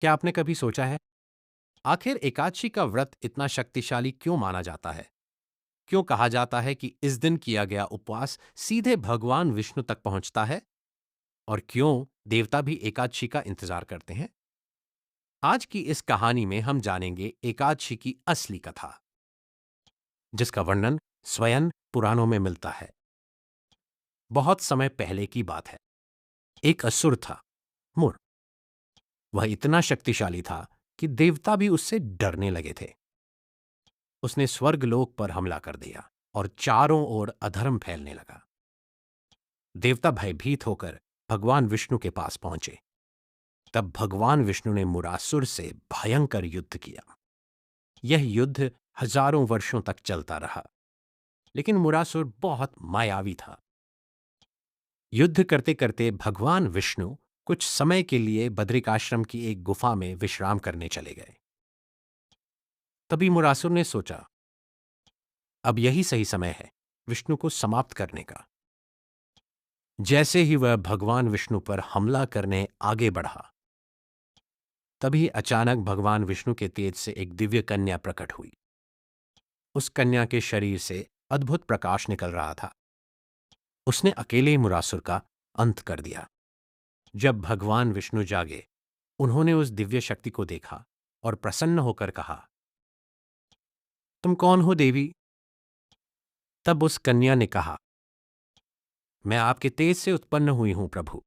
क्या आपने कभी सोचा है, आखिर एकादशी का व्रत इतना शक्तिशाली क्यों माना जाता है? क्यों कहा जाता है कि इस दिन किया गया उपवास सीधे भगवान विष्णु तक पहुंचता है? और क्यों देवता भी एकादशी का इंतजार करते हैं? आज की इस कहानी में हम जानेंगे एकादशी की असली कथा, जिसका वर्णन स्वयं पुराणों में मिलता है। बहुत समय पहले की बात है। एक असुर था, मुर। वह इतना शक्तिशाली था कि देवता भी उससे डरने लगे थे। उसने स्वर्गलोक पर हमला कर दिया और चारों ओर अधर्म फैलने लगा। देवता भयभीत होकर भगवान विष्णु के पास पहुंचे। तब भगवान विष्णु ने मुरासुर से भयंकर युद्ध किया। यह युद्ध हजारों वर्षों तक चलता रहा, लेकिन मुरासुर बहुत मायावी था। युद्ध करते करते भगवान विष्णु कुछ समय के लिए बद्रिकाश्रम की एक गुफा में विश्राम करने चले गए। तभी मुरासुर ने सोचा, अब यही सही समय है विष्णु को समाप्त करने का। जैसे ही वह भगवान विष्णु पर हमला करने आगे बढ़ा, तभी अचानक भगवान विष्णु के तेज से एक दिव्य कन्या प्रकट हुई। उस कन्या के शरीर से अद्भुत प्रकाश निकल रहा था। उसने अकेले ही मुरासुर का अंत कर दिया। जब भगवान विष्णु जागे, उन्होंने उस दिव्य शक्ति को देखा और प्रसन्न होकर कहा, तुम कौन हो देवी? तब उस कन्या ने कहा, मैं आपके तेज से उत्पन्न हुई हूं प्रभु।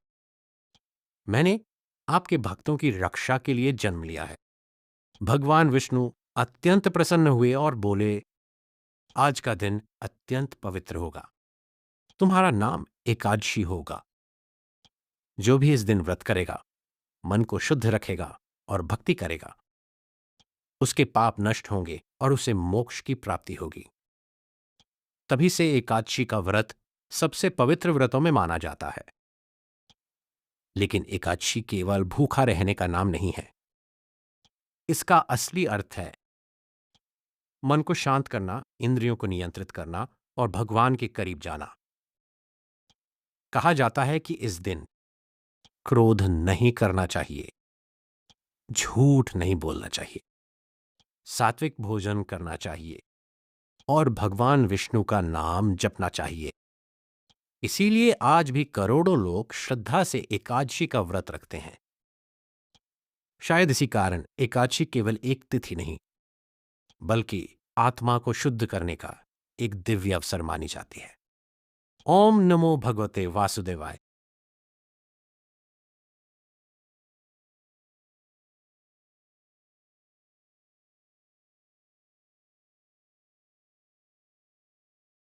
मैंने आपके भक्तों की रक्षा के लिए जन्म लिया है। भगवान विष्णु अत्यंत प्रसन्न हुए और बोले, आज का दिन अत्यंत पवित्र होगा। तुम्हारा नाम एकादशी होगा। जो भी इस दिन व्रत करेगा, मन को शुद्ध रखेगा और भक्ति करेगा, उसके पाप नष्ट होंगे और उसे मोक्ष की प्राप्ति होगी। तभी से एकादशी का व्रत सबसे पवित्र व्रतों में माना जाता है। लेकिन एकादशी केवल भूखा रहने का नाम नहीं है। इसका असली अर्थ है मन को शांत करना, इंद्रियों को नियंत्रित करना और भगवान के करीब जाना। कहा जाता है कि इस दिन क्रोध नहीं करना चाहिए, झूठ नहीं बोलना चाहिए, सात्विक भोजन करना चाहिए और भगवान विष्णु का नाम जपना चाहिए। इसीलिए आज भी करोड़ों लोग श्रद्धा से एकादशी का व्रत रखते हैं। शायद इसी कारण एकादशी केवल एक तिथि नहीं, बल्कि आत्मा को शुद्ध करने का एक दिव्य अवसर मानी जाती है। ओम नमो भगवते वासुदेवाय।